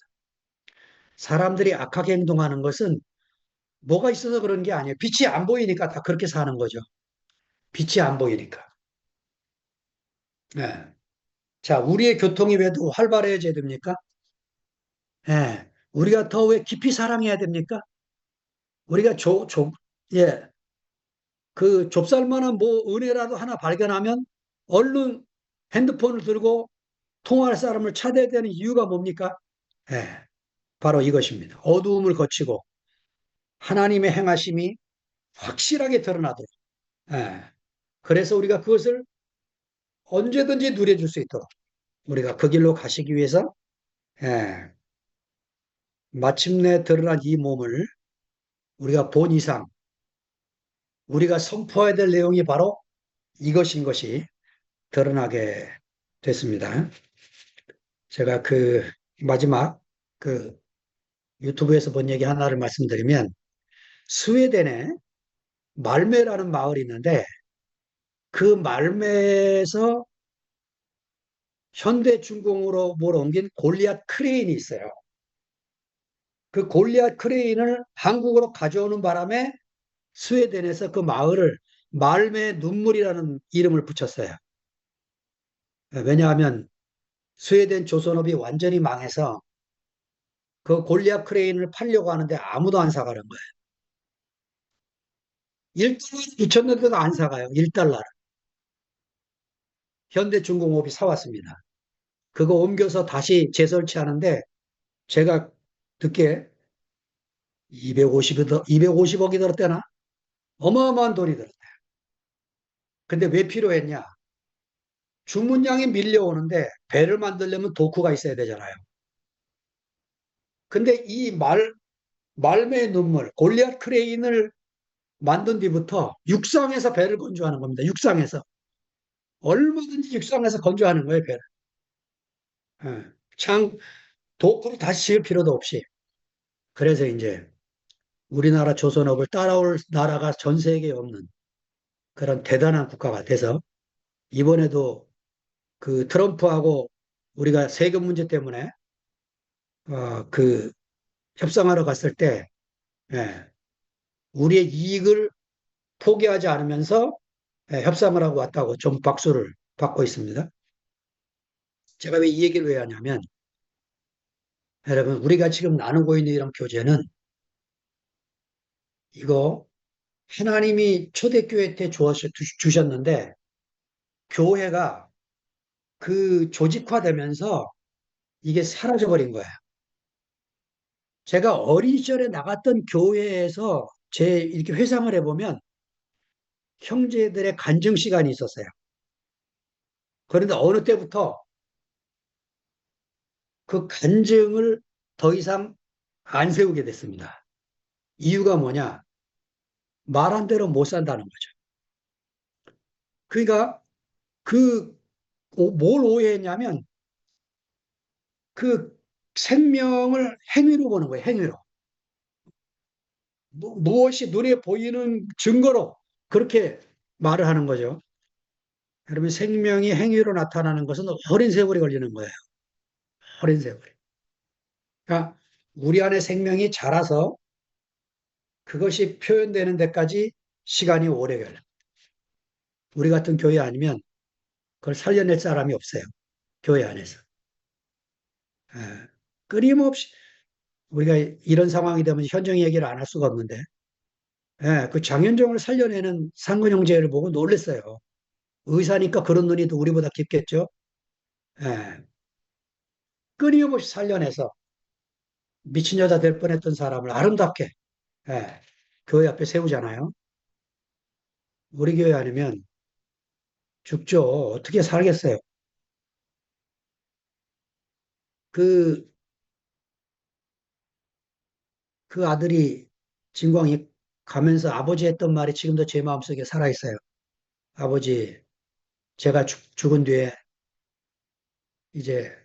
사람들이 악하게 행동하는 것은 뭐가 있어서 그런 게 아니에요. 빛이 안 보이니까 다 그렇게 사는 거죠. 빛이 안 보이니까. 예. 자, 우리의 교통이 왜 더 활발해져야 됩니까? 예. 우리가 더 왜 깊이 사랑해야 됩니까? 우리가 예. 그 좁쌀만한 뭐 은혜라도 하나 발견하면 얼른 핸드폰을 들고 통화할 사람을 찾아야 되는 이유가 뭡니까? 예. 바로 이것입니다. 어두움을 거치고 하나님의 행하심이 확실하게 드러나도록. 예. 그래서 우리가 그것을 언제든지 누려줄 수 있도록 우리가 그 길로 가시기 위해서 예. 마침내 드러난 이 몸을 우리가 본 이상 우리가 선포해야 될 내용이 바로 이것인 것이 드러나게 됐습니다. 제가 그 마지막 그 유튜브에서 본 얘기 하나를 말씀드리면 스웨덴에 말메라는 마을이 있는데 그 말메에서 현대 중공으로 뭘 옮긴 골리앗 크레인이 있어요. 그 골리앗 크레인을 한국으로 가져오는 바람에 스웨덴에서 그 마을을 말메 눈물이라는 이름을 붙였어요. 왜냐하면 스웨덴 조선업이 완전히 망해서 그 골리앗 크레인을 팔려고 하는데 아무도 안 사가는 거예요. 1달러 붙였는데도 안 사가요. 1달러. 현대중공업이 사왔습니다. 그거 옮겨서 다시 재설치하는데 제가 듣기에 250억이 들었대나? 어마어마한 돈이 들었대요. 근데 왜 필요했냐? 주문량이 밀려오는데 배를 만들려면 도크가 있어야 되잖아요. 근데 말매의 눈물, 골리앗 크레인을 만든 뒤부터 육상에서 배를 건조하는 겁니다. 육상에서. 얼마든지 육상에서 건조하는 거예요, 배를. 예. 도구를 다시 지을 필요도 없이. 그래서 이제 우리나라 조선업을 따라올 나라가 전 세계에 없는 그런 대단한 국가가 돼서 이번에도 그 트럼프하고 우리가 세금 문제 때문에 그 협상하러 갔을 때 예, 우리의 이익을 포기하지 않으면서 협상을 하고 왔다고 좀 박수를 받고 있습니다. 제가 왜 이 얘기를 왜 하냐면 여러분 우리가 지금 나누고 있는 이런 교제는 이거 하나님이 초대교회 때 주셨는데 교회가 그 조직화되면서 이게 사라져버린 거예요. 제가 어린 시절에 나갔던 교회에서 제 이렇게 회상을 해보면 형제들의 간증 시간이 있었어요. 그런데 어느 때부터 그 간증을 더 이상 안 세우게 됐습니다. 이유가 뭐냐? 말한 대로 못 산다는 거죠. 그러니까 그, 뭘 오해했냐면 그 생명을 행위로 보는 거예요. 행위로. 무엇이 눈에 보이는 증거로 그렇게 말을 하는 거죠. 여러분, 생명이 행위로 나타나는 것은 어린 세월이 걸리는 거예요. 어린 세월이. 그러니까 우리 안에 생명이 자라서 그것이 표현되는 데까지 시간이 오래 걸려요. 우리 같은 교회 아니면 그걸 살려낼 사람이 없어요. 교회 안에서. 예. 끊임없이 우리가 이런 상황이 되면 현정 얘기를 안 할 수가 없는데, 예, 그 장현정을 살려내는 상근 형제를 보고 놀랐어요. 의사니까 그런 눈이 더 우리보다 깊겠죠. 예, 끊임없이 살려내서 미친 여자 될 뻔했던 사람을 아름답게 예, 교회 앞에 세우잖아요. 우리 교회 아니면 죽죠. 어떻게 살겠어요? 그, 그 아들이 진광이 가면서 아버지 했던 말이 지금도 제 마음속에 살아있어요. 아버지, 제가 죽은 뒤에 이제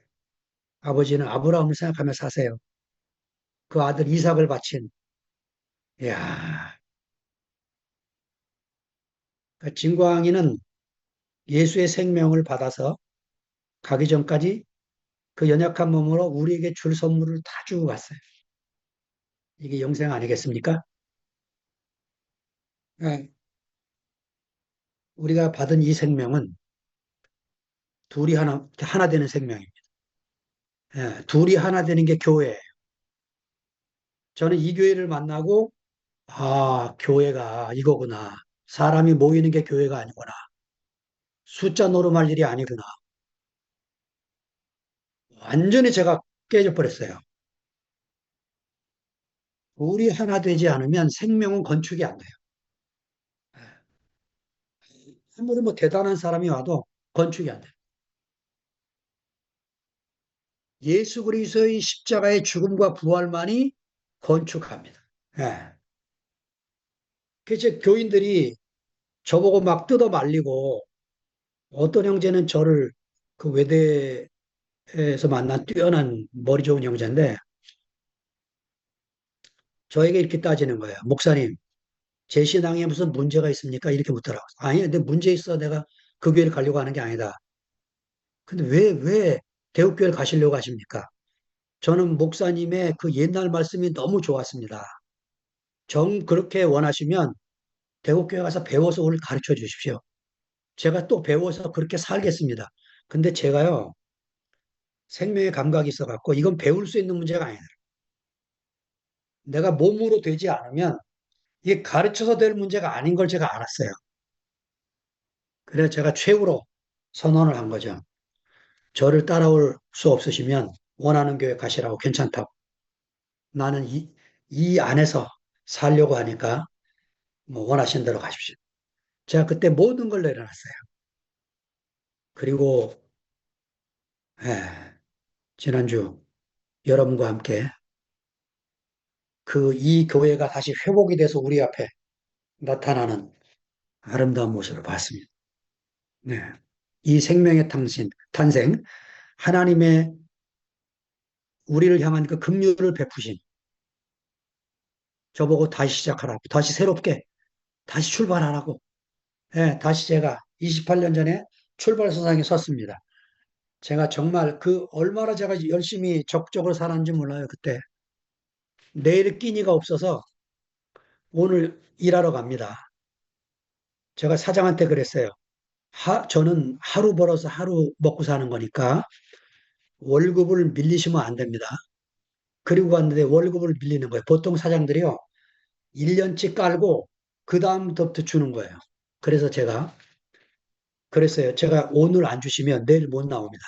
아버지는 아브라함을 생각하며 사세요. 그 아들 이삭을 바친, 야, 그 진광이는 예수의 생명을 받아서 가기 전까지 그 연약한 몸으로 우리에게 줄 선물을 다 주고 갔어요. 이게 영생 아니겠습니까? 예, 우리가 받은 이 생명은 둘이 하나 되는 생명입니다. 예, 둘이 하나 되는 게 교회예요. 저는 이 교회를 만나고, 아, 교회가 이거구나. 사람이 모이는 게 교회가 아니구나. 숫자 노름할 일이 아니구나. 완전히 제가 깨져버렸어요. 우리 하나 되지 않으면 생명은 건축이 안 돼요. 아무리 뭐 대단한 사람이 와도 건축이 안 돼요. 예수 그리스도의 십자가의 죽음과 부활만이 건축합니다. 예. 그래서 교인들이 저보고 막 뜯어 말리고 어떤 형제는 저를 그 외대에서 만난 뛰어난 머리 좋은 형제인데 저에게 이렇게 따지는 거예요. 목사님, 제 신앙에 무슨 문제가 있습니까? 이렇게 묻더라고요. 아니, 근데 문제 있어. 내가 그 교회를 가려고 하는 게 아니다. 근데 왜 대우교회를 가시려고 하십니까? 저는 목사님의 그 옛날 말씀이 너무 좋았습니다. 그렇게 원하시면 대구교회 가서 배워서 오늘 가르쳐 주십시오. 제가 또 배워서 그렇게 살겠습니다. 근데 제가요, 생명의 감각이 있어갖고, 이건 배울 수 있는 문제가 아니다. 내가 몸으로 되지 않으면, 이게 가르쳐서 될 문제가 아닌 걸 제가 알았어요. 그래서 제가 최후로 선언을 한 거죠. 저를 따라올 수 없으시면 원하는 교회 가시라고 괜찮다고. 나는 이 안에서 살려고 하니까, 뭐 원하신 대로 가십시오. 제가 그때 모든 걸 내려놨어요. 그리고, 예, 지난주 여러분과 함께 이 교회가 다시 회복이 돼서 우리 앞에 나타나는 아름다운 모습을 봤습니다. 네. 이 생명의 탄생, 하나님의 우리를 향한 그 긍휼을 베푸심. 저보고 다시 시작하라고, 다시 새롭게, 다시 출발하라고. 예, 다시 제가 28년 전에 출발선상에 섰습니다. 제가 정말 그 얼마나 제가 열심히 적극적으로 살았는지 몰라요, 그때. 내일 끼니가 없어서 오늘 일하러 갑니다. 제가 사장한테 그랬어요. 저는 하루 벌어서 하루 먹고 사는 거니까 월급을 밀리시면 안 됩니다. 그리고 갔는데 월급을 밀리는 거예요. 보통 사장들이요. 1년치 깔고 그 다음부터 주는 거예요. 그래서 제가 그랬어요. 제가 오늘 안 주시면 내일 못 나옵니다.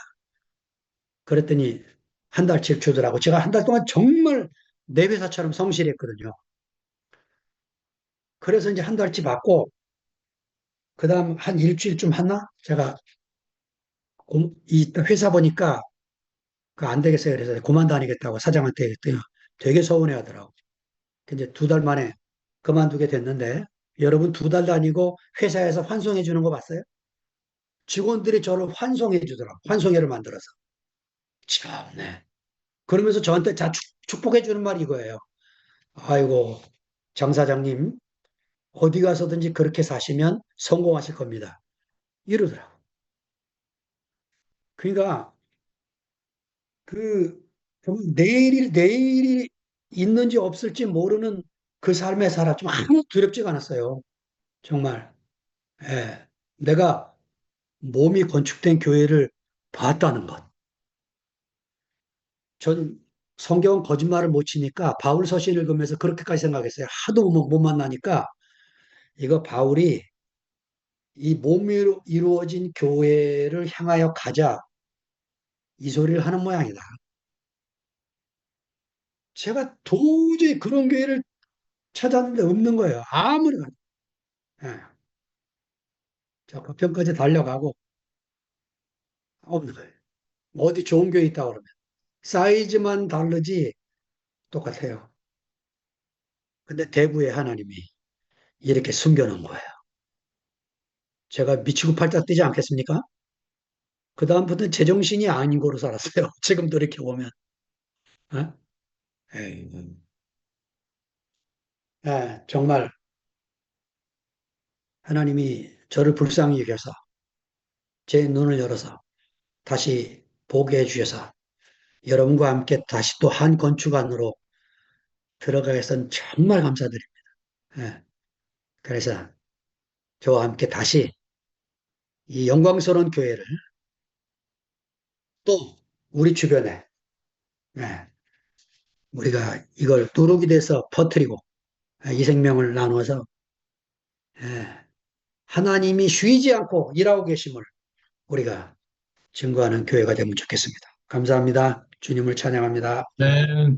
그랬더니 한 달치를 주더라고. 제가 한 달 동안 정말 내 회사처럼 성실했거든요. 그래서 이제 한 달치 받고 그 다음 한 일주일쯤 했나? 제가 이 회사 보니까 그 안 되겠어요. 그래서 그만 다니겠다고 사장한테 그랬더니 되게 서운해 하더라고. 이제 2달 만에 그만두게 됐는데 여러분 2달 다니고 회사에서 환송해 주는 거 봤어요? 직원들이 저를 환송해 주더라고. 환송회를 만들어서. 참네. 그러면서 저한테 축복해 주는 말이 이거예요. 아이고, 장 사장님, 어디 가서든지 그렇게 사시면 성공하실 겁니다. 이러더라고. 그러니까 그 정말 내일이 있는지 없을지 모르는 그 삶에 살았지만 아무 두렵지가 않았어요. 정말. 예. 내가 몸이 건축된 교회를 봤다는 것. 전 성경 거짓말을 못 치니까 바울 서신 읽으면서 그렇게까지 생각했어요. 하도 못 만나니까 이거 바울이 이 몸으로 이루어진 교회를 향하여 가자 이 소리를 하는 모양이다. 제가 도저히 그런 교회를 찾았는데 없는 거예요. 아무리 가도. 예. 저 거편까지 달려가고 없는 거예요. 어디 좋은 교회 있다 그러면 사이즈만 다르지 똑같아요. 근데 대구에 하나님이 이렇게 숨겨놓은 거예요. 제가 미치고 팔짝 뛰지 않겠습니까? 그 다음부터는 제정신이 아닌 거로 살았어요. 지금 돌이켜보면. 어? 에이, 예, 정말 하나님이 저를 불쌍히 여겨서 제 눈을 열어서 다시 보게 해주셔서 여러분과 함께 다시 또 한 건축 안으로 들어가게 해서 정말 감사드립니다. 예, 그래서 저와 함께 다시 이 영광스러운 교회를 또 우리 주변에 예, 우리가 이걸 누룩이 돼서 퍼뜨리고 이 생명을 나누어서 예, 하나님이 쉬지 않고 일하고 계심을 우리가 증거하는 교회가 되면 좋겠습니다. 감사합니다. 주님을 찬양합니다. 네.